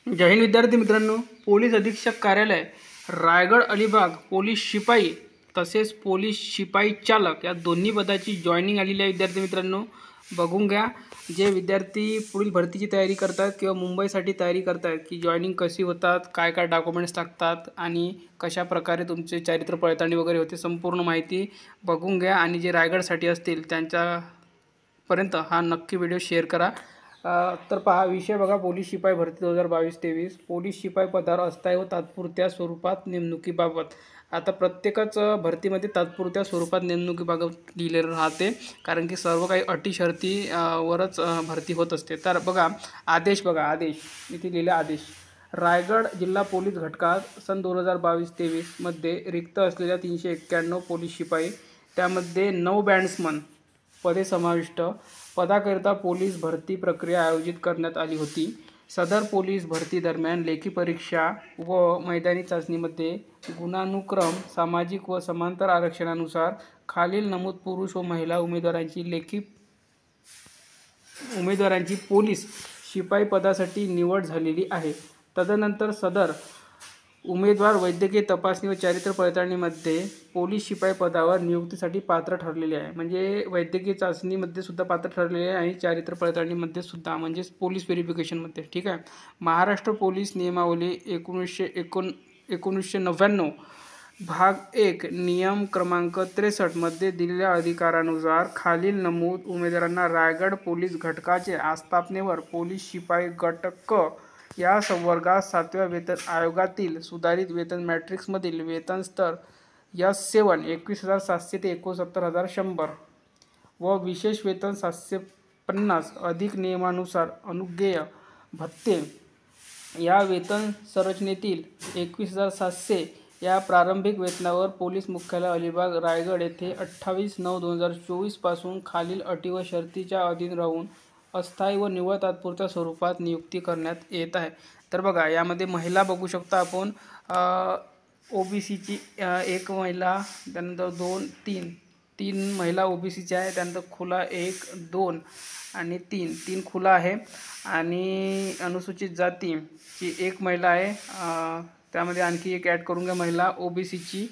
जय हिंद विद्यार्थी मित्रांनो, पोलीस अधीक्षक कार्यालय रायगड अलिबाग पोलीस शिपाई तसेच पोलीस शिपाई चालक या दोन्ही पदाची जॉईनिंग आलेली आहे। विद्यार्थी मित्रांनो बघून घ्या, जे विद्यार्थी पुढील भरतीची तयारी करतात किंवा मुंबईसाठी तयारी करतात की जॉईनिंग कशी होतात, काय काय डॉक्युमेंट्स लागतात आणि कशा प्रकारे तुमचे चारित्र पडताळणी वगैरे होते, संपूर्ण माहिती बघून घ्या। आणि जे रायगडसाठी असतील त्यांच्यापर्यंत हा नक्की व्हिडिओ शेअर करा। तर पहा, विषय बघा, पोलीस शिपाई भरती 2022-23 पोलीस शिपाई पदावर अस्थायी व तात्पुरत्या स्वरूपात नेमणुकीबाबत। आता प्रत्येकच भरतीमध्ये तात्पुरत्या स्वरूपात नेमणुकीबाबत लिहिलेलं राहते, कारण की सर्व काही अटी शर्ती वरच भरती होत असते। तर बघा आदेश, बघा आदेश इथे लिहिले आदेश। रायगड जिल्हा पोलीस घटकात सन 2022-23 मध्ये रिक्त असलेल्या 391 पोलीस शिपाई, त्यामध्ये 9 बॅट्समन पदे समाविष्ट पदाकरिता पोलीस भरती प्रक्रिया आयोजित करण्यात आली होती। सदर पोलीस भरती दरम्यान लेखी परीक्षा व मैदानी चाचणीमध्ये गुणानुक्रम सामाजिक व समांतर आरक्षणानुसार खालील नमूद पुरुष व महिला उमेदवारांची पोलीस शिपाई पदासाठी निवड झालेली आहे। तदनंतर सदर उमेदवार वैद्यकीय तपासणी व चारित्र्य पडताळणीमध्ये पोलीस शिपाई पदावर नियुक्तीसाठी पात्र ठरलेले आहे। म्हणजे वैद्यकीय चाचणीमध्ये सुद्धा पात्र ठरलेले आहे आणि चारित्र्य पडताळणीमध्ये सुद्धा, म्हणजे पोलीस व्हेरिफिकेशनमध्ये। ठीक आहे। महाराष्ट्र पोलीस नियमावली 1999 भाग 1 नियम क्रमांक 63 मध्ये दिलेल्या अधिकारानुसार खालील नमूद उमेदवारांना रायगड पोलीस घटकाचे आस्थापनेवर पोलीस शिपाई गट क या संवर्गात 7व्या वेतन आयोगातील सुधारित वेतन मॅट्रिक्समधील वेतन स्तर S7 21,700 ते 69,100 व विशेष वेतन 750 अधिक नियमानुसार अनुज्ञेय भत्ते या वेतन संरचनेतील 21,700 या प्रारंभिक वेतनावर पोलीस मुख्यालय अलिबाग रायगड येथे 28/9/2024 पासून खालील अटी व शर्तीच्या अधीन राहून अस्थायी व निव्वळ तात्पुरत्या स्वरूपात नियुक्ती करण्यात येत आहे। तर बघा, यामध्ये महिला बघू शकता आपण, ओबीसीची एक महिला, त्यानंतर 2-3 महिला ओबीसीच्या आहे, त्यानंतर खुला 1, 2 आणि 3 खुला आहे। आणि अनुसूचित जातीची एक महिला आहे, त्यामध्ये आणखी एक ॲड करून घ्या महिला ओबीसीची।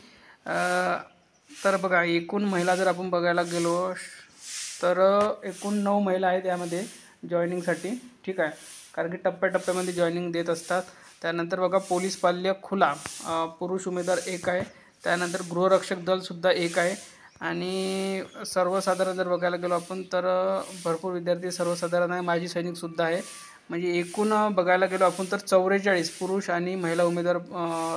तर बघा, एकूण महिला जर आपण बघायला गेलो तर एकूण 9 महिला आहेत यामध्ये जॉईनिंगसाठी। ठीक आहे, कारण की टप्प्याटप्प्यामध्ये जॉईनिंग देत असतात। त्यानंतर बघा, पोलीस पाल्य खुला पुरुष उमेदवार 1 आहे, त्यानंतर गृहरक्षक दलसुद्धा 1 आहे। आणि सर्वसाधारण जर बघायला गेलो आपण तर भरपूर विद्यार्थी सर्वसाधारण आहे, माजी सैनिकसुद्धा आहे। म्हणजे एकूण बघायला गेलो आपण तर 44 पुरुष आणि महिला उमेदवार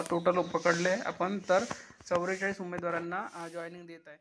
टोटल पकडले आपण तर 44 उमेदवारांना जॉईनिंग देत आहे।